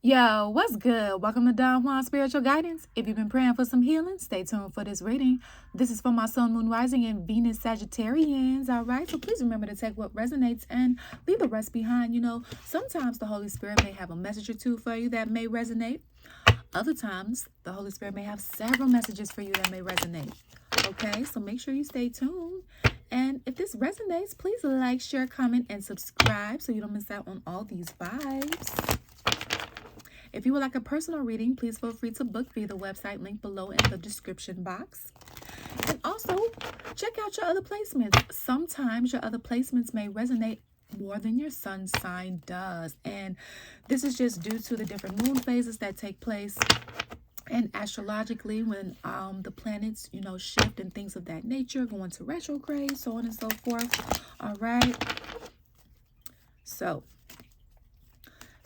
Yo, what's good? Welcome to Don Juan Spiritual Guidance. If you've been praying for some healing, stay tuned for this reading. This is for my Sun, Moon, Rising, and Venus Sagittarians. All right, so please remember to take what resonates and leave the rest behind. Sometimes the Holy Spirit may have a message or two for you that may resonate. Other times, the Holy Spirit may have several messages for you that may resonate. Okay, so make sure you stay tuned. And if this resonates, please like, share, comment, and subscribe so you don't miss out on all these vibes. If you would like a personal reading, please feel free to book via the website link below in the description box. And also, check out your other placements. Sometimes your other placements may resonate more than your sun sign does. And this is just due to the different moon phases that take place. And astrologically, when the planets, shift and things of that nature, go into retrograde, so on and so forth. All right. So,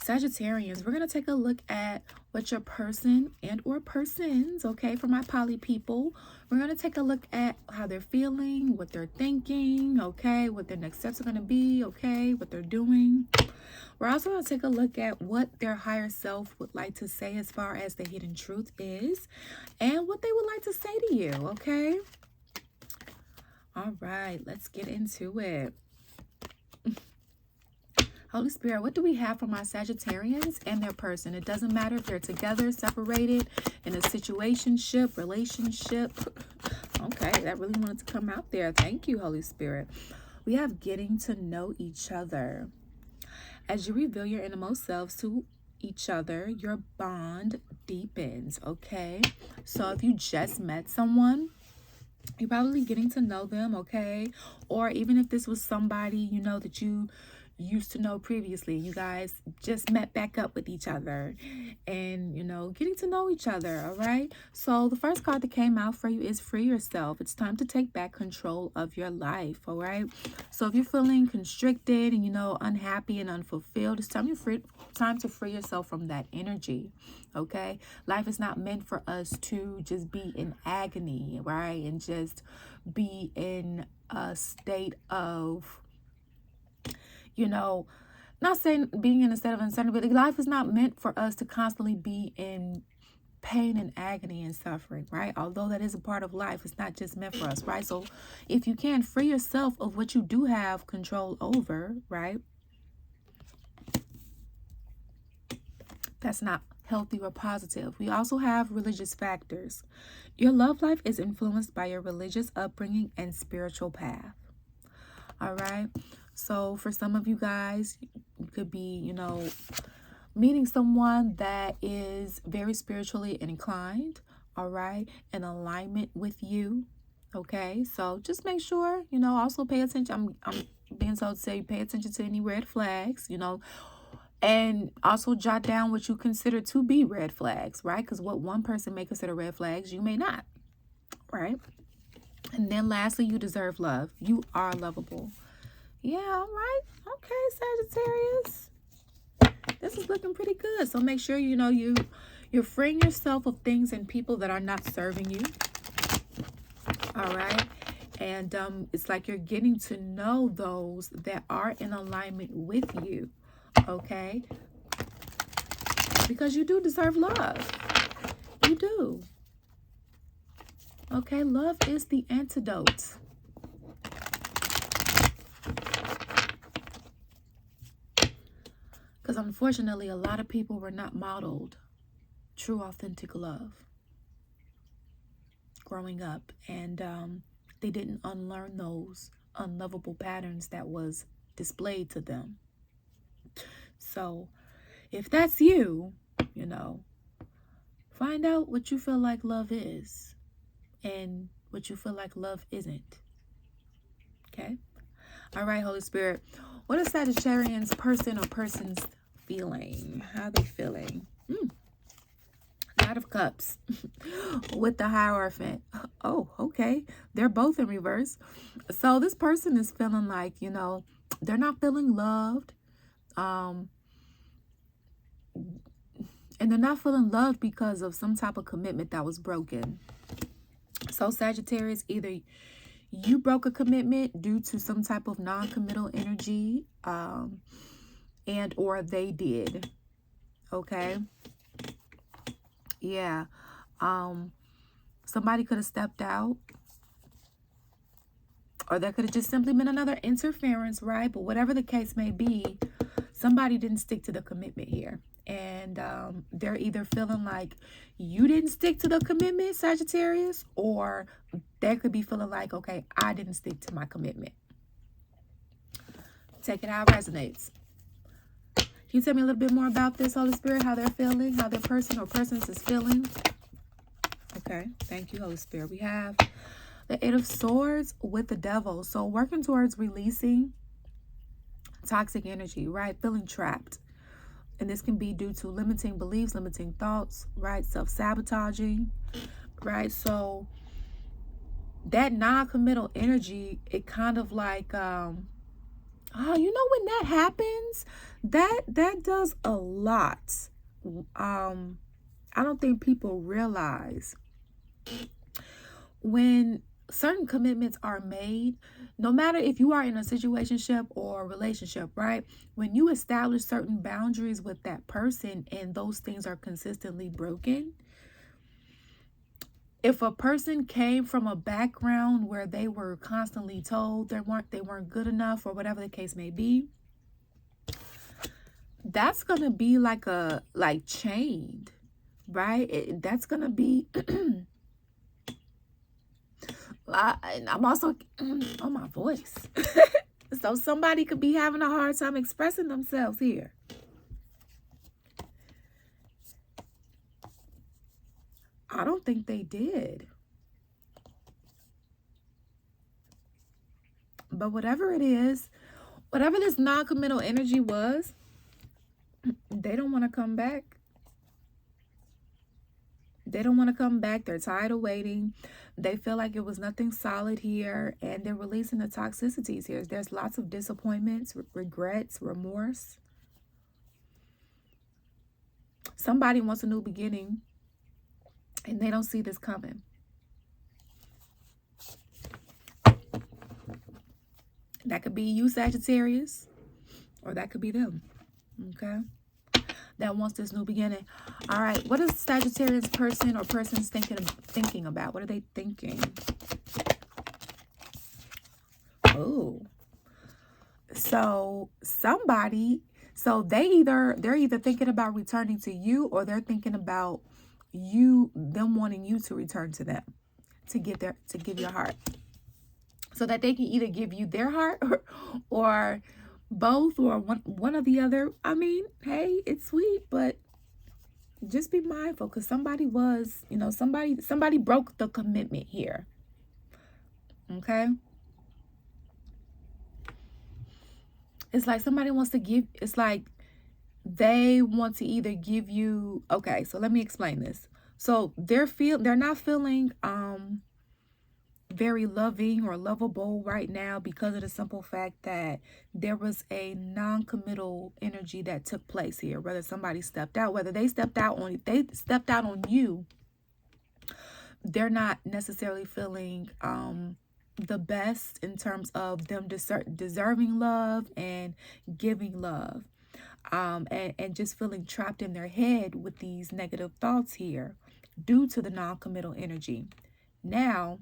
Sagittarians, we're going to take a look at what your person and or persons, okay, for my poly people, we're going to take a look at how they're feeling, what they're thinking, okay, what their next steps are going to be, okay, what they're doing. We're also going to take a look at what their higher self would like to say as far as the hidden truth is and what they would like to say to you, okay? All right, let's get into it. Holy Spirit, what do we have for my Sagittarians and their person? It doesn't matter if they're together, separated, in a situationship, relationship. Okay, that really wanted to come out there. Thank you, Holy Spirit. We have getting to know each other. As you reveal your innermost selves to each other, your bond deepens, okay? So if you just met someone, you're probably getting to know them, okay? Or even if this was somebody, that you used to know previously, you guys just met back up with each other and getting to know each other. All right, so the first card that came out for you is free yourself. It's time to take back control of your life. All right, so if you're feeling constricted and unhappy and unfulfilled, it's time to free yourself from that energy. Okay, life is not meant for us to just be in agony, right, and just be in a state of not saying being in a state of uncertainty, but life is not meant for us to constantly be in pain and agony and suffering, right? Although that is a part of life, it's not just meant for us, right? So if you can free yourself of what you do have control over, right? That's not healthy or positive. We also have religious factors. Your love life is influenced by your religious upbringing and spiritual path. All right. So for some of you guys, you could be, meeting someone that is very spiritually inclined, all right, in alignment with you. Okay, so just make sure, also pay attention. I'm being told to say pay attention to any red flags, and also jot down what you consider to be red flags, right? Because what one person may consider red flags, you may not, right? And then lastly, you deserve love. You are lovable. Yeah, all right. Okay, Sagittarius. This is looking pretty good. So make sure, you're freeing yourself of things and people that are not serving you. All right. And it's like you're getting to know those that are in alignment with you. Okay. Because you do deserve love. You do. Okay, love is the antidote. Because unfortunately, a lot of people were not modeled true, authentic love growing up. And they didn't unlearn those unlovable patterns that was displayed to them. So if that's you, find out what you feel like love is and what you feel like love isn't. Okay? All right, Holy Spirit. What is Sagittarian's person or person's feeling? How are they feeling? Knight of Cups with the Hierophant. Oh, okay. They're both in reverse. So this person is feeling like, they're not feeling loved. And they're not feeling loved because of some type of commitment that was broken. So Sagittarius, either you broke a commitment due to some type of non-committal energy, and or they did. Okay. Yeah. Somebody could have stepped out, or there could have just simply been another interference, right? But whatever the case may be, somebody didn't stick to the commitment here. And they're either feeling like you didn't stick to the commitment, Sagittarius, or they could be feeling like, okay, I didn't stick to my commitment. Take it how it resonates. Can you tell me a little bit more about this, Holy Spirit, how they're feeling, how their person or persons is feeling? Okay, thank you, Holy Spirit. We have the Eight of Swords with the Devil. So working towards releasing toxic energy, right? Feeling trapped. And this can be due to limiting beliefs, limiting thoughts, right? Self-sabotaging, right? So that non-committal energy, it kind of like, oh, you know, when that happens, that does a lot. I don't think people realize when certain commitments are made, no matter if you are in a situationship or a relationship, right? When you establish certain boundaries with that person and those things are consistently broken, if a person came from a background where they were constantly told they weren't good enough or whatever the case may be, that's gonna be like chained, right? That's gonna be I'm also on my voice. So somebody could be having a hard time expressing themselves here. I don't think they did. But whatever it is, whatever this non-committal energy was, they don't want to come back. They don't want to come back. They're tired of waiting. They feel like it was nothing solid here, and they're releasing the toxicities here. There's lots of disappointments, regrets, remorse. Somebody wants a new beginning, and they don't see this coming. That could be you, Sagittarius, or that could be them, okay? That wants this new beginning. All right, what is Sagittarius person or persons thinking about? What are they thinking? Oh, so somebody, so they're either thinking about returning to you, or they're thinking about them wanting you to return to them, to give your heart, so that they can either give you their heart or both, or one or the other. I mean, hey, it's sweet, but just be mindful, because somebody was, somebody broke the commitment here. Okay. It's like somebody wants to give, it's like they want to either give you, okay, so let me explain this. So they're not feeling very loving or lovable right now, because of the simple fact that there was a non-committal energy that took place here. Whether somebody stepped out, whether they stepped out on you, they're not necessarily feeling the best in terms of them deserving love and giving love, and just feeling trapped in their head with these negative thoughts here due to the non-committal energy. Now,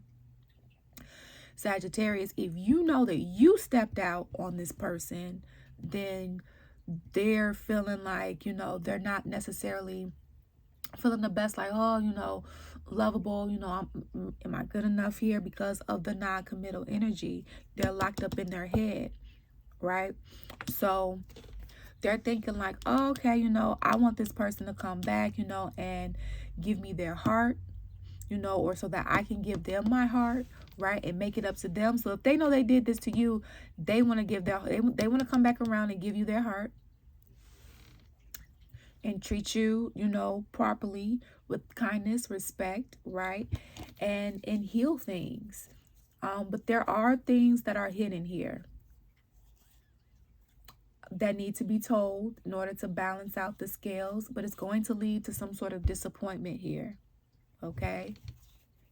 Sagittarius, if you know that you stepped out on this person, then they're feeling like, they're not necessarily feeling the best, like, oh, lovable, am I good enough here? Because of the non-committal energy, they're locked up in their head, right? So they're thinking like, oh, okay, I want this person to come back, and give me their heart, or so that I can give them my heart, right, and make it up to them. So if they know they did this to you, they want to they want to come back around and give you their heart and treat you, properly, with kindness, respect, right, and heal things. But there are things that are hidden here that need to be told in order to balance out the scales, but it's going to lead to some sort of disappointment here. Okay,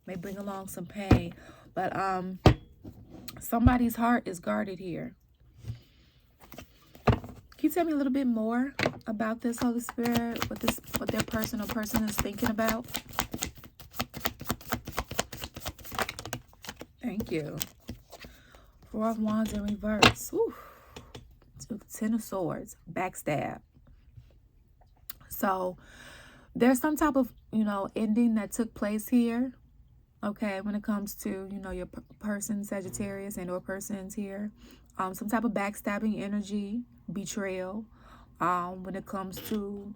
may bring along some pain, but somebody's heart is guarded here. Can you tell me a little bit more about this, Holy Spirit? What their person or person is thinking about? Thank you. Four of Wands in reverse. Whew. Ten of Swords. Backstab. So there's some type of, ending that took place here. Okay, when it comes to, your person, Sagittarius, and or persons here. Some type of backstabbing energy, betrayal. When it comes to,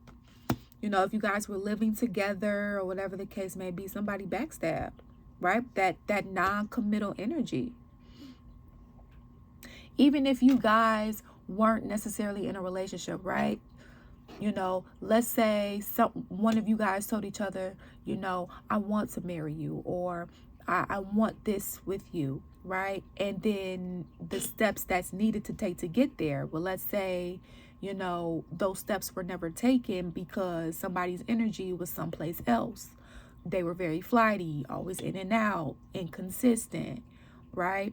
if you guys were living together or whatever the case may be, somebody backstabbed, right? That non-committal energy. Even if you guys weren't necessarily in a relationship, right? Let's say one of you guys told each other, I want to marry you, or I want this with you, right? And then the steps that's needed to take to get there. Well, let's say, those steps were never taken because somebody's energy was someplace else. They were very flighty, always in and out, inconsistent, right?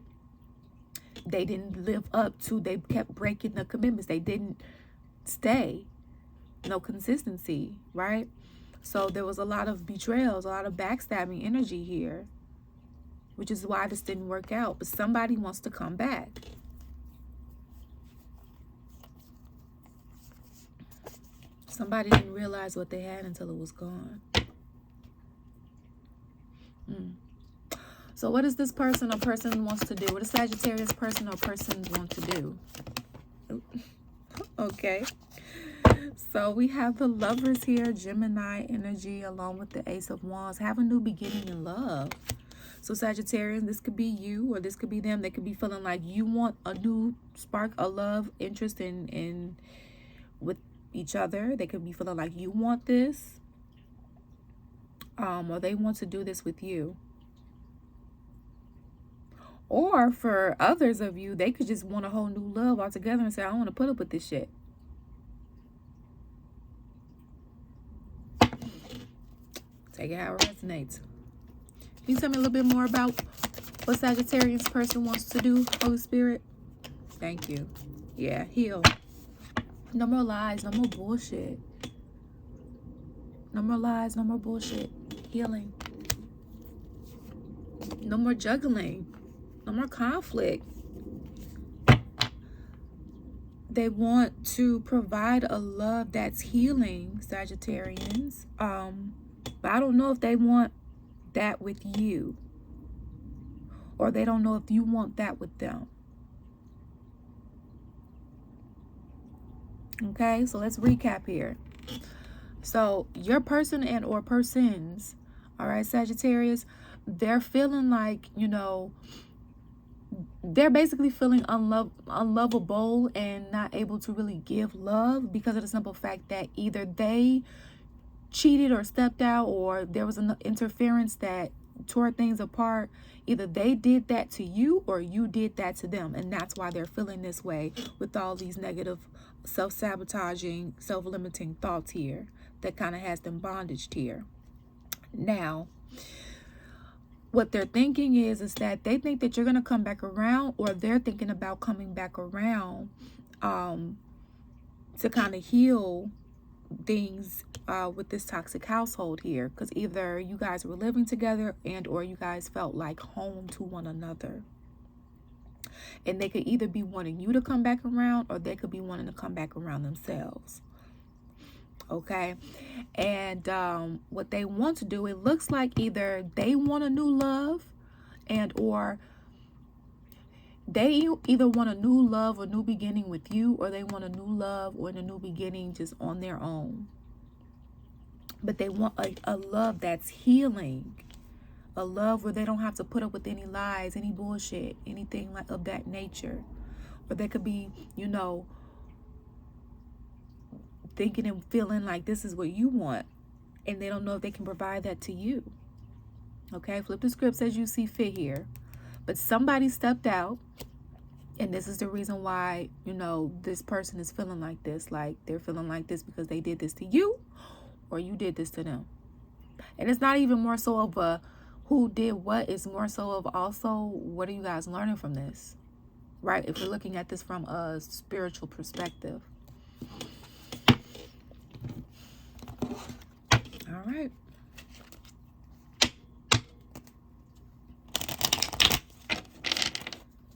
They didn't live up to, they kept breaking the commitments. They didn't stay. No consistency, right? So there was a lot of betrayals, a lot of backstabbing energy here, which is why this didn't work out. But somebody wants to come back. Somebody didn't realize what they had until it was gone. So what does this person or person wants to do? What does Sagittarius person or persons want to do? Okay. So we have the Lovers here, Gemini energy, along with the Ace of Wands. Have a new beginning in love. So Sagittarius, this could be you or this could be them. They could be feeling like you want a new spark of love, interest in with each other. They could be feeling like you want this, or they want to do this with you. Or for others of you, they could just want a whole new love altogether and say, I don't want to put up with this shit. Take it how it resonates. Can you tell me a little bit more about what Sagittarius person wants to do, Holy Spirit? Thank you. Yeah, heal. No more lies, no more bullshit. No more lies, no more bullshit. Healing. No more juggling. No more conflict. They want to provide a love that's healing, Sagittarians. But I don't know if they want that with you. Or they don't know if you want that with them. Okay, so let's recap here. So your person and or persons, all right, Sagittarius, they're feeling like, they're basically feeling unlovable and not able to really give love because of the simple fact that either they cheated or stepped out, or there was an interference that tore things apart. Either they did that to you or you did that to them, and that's why they're feeling this way with all these negative, self-sabotaging, self-limiting thoughts here that kind of has them bondaged here. Now, what they're thinking is that they think that you're going to come back around, or they're thinking about coming back around to kind of heal things with this toxic household here, because either you guys were living together and or you guys felt like home to one another, and they could either be wanting you to come back around or they could be wanting to come back around themselves. Okay, and what they want to do, it looks like either they want a new love and or they either want a new love or new beginning with you, or they want a new love or a new beginning just on their own. But they want a love that's healing, a love where they don't have to put up with any lies, any bullshit, anything like of that nature. Or they could be, thinking and feeling like this is what you want, and they don't know if they can provide that to you. Okay, flip the script as you see fit here. But somebody stepped out, and this is the reason why, this person is feeling like this. Like they're feeling like this because they did this to you, or you did this to them. And it's not even more so of a who did what. It's more so of also, what are you guys learning from this? Right? If you're looking at this from a spiritual perspective. All right.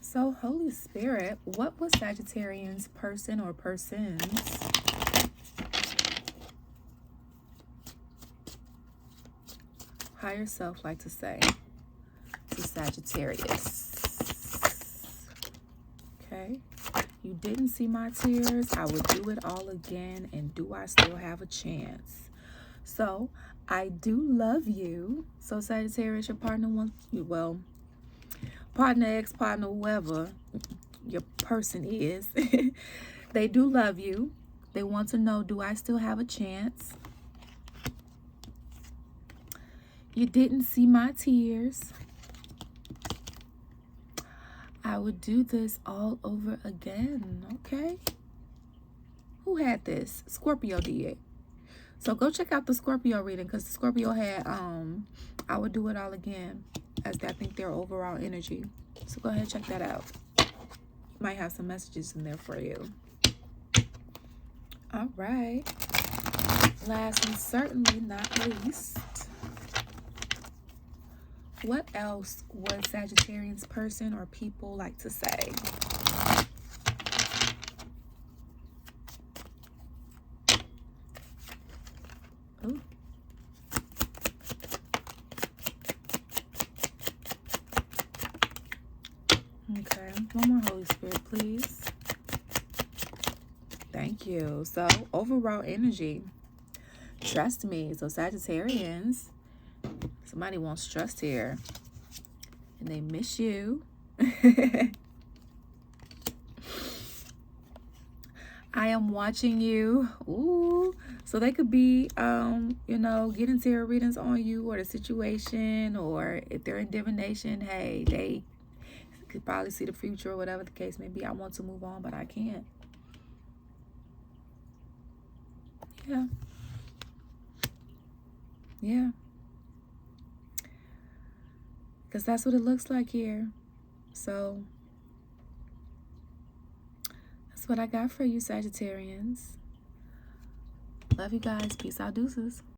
So, Holy Spirit, what was Sagittarian's person or persons higher self like to say to Sagittarius? Okay. You didn't see my tears. I would do it all again. And do I still have a chance? So, I do love you. So, Sagittarius, your partner wants you, well, partner, ex-partner, whoever your person is, they do love you. They want to know, do I still have a chance? You didn't see my tears. I would do this all over again. Okay. Who had this? Scorpio did. So go check out the Scorpio reading, because the Scorpio had I would do it all again, as I think their overall energy. So go ahead and check that out. Might have some messages in there for you. All right. Last and certainly not least, what else would Sagittarian's person or people like to say? Ooh. Okay, one more Holy Spirit, please. Thank you. So, overall energy. Trust me. So, Sagittarians, somebody wants trust here. And they miss you. I am watching you. Ooh. So they could be, you know, getting tarot readings on you or the situation, or if they're in divination, hey, they could probably see the future or whatever the case may be. I want to move on, but I can't. Yeah. Yeah. Because that's what it looks like here. So that's what I got for you, Sagittarians. Love you guys. Peace out, deuces.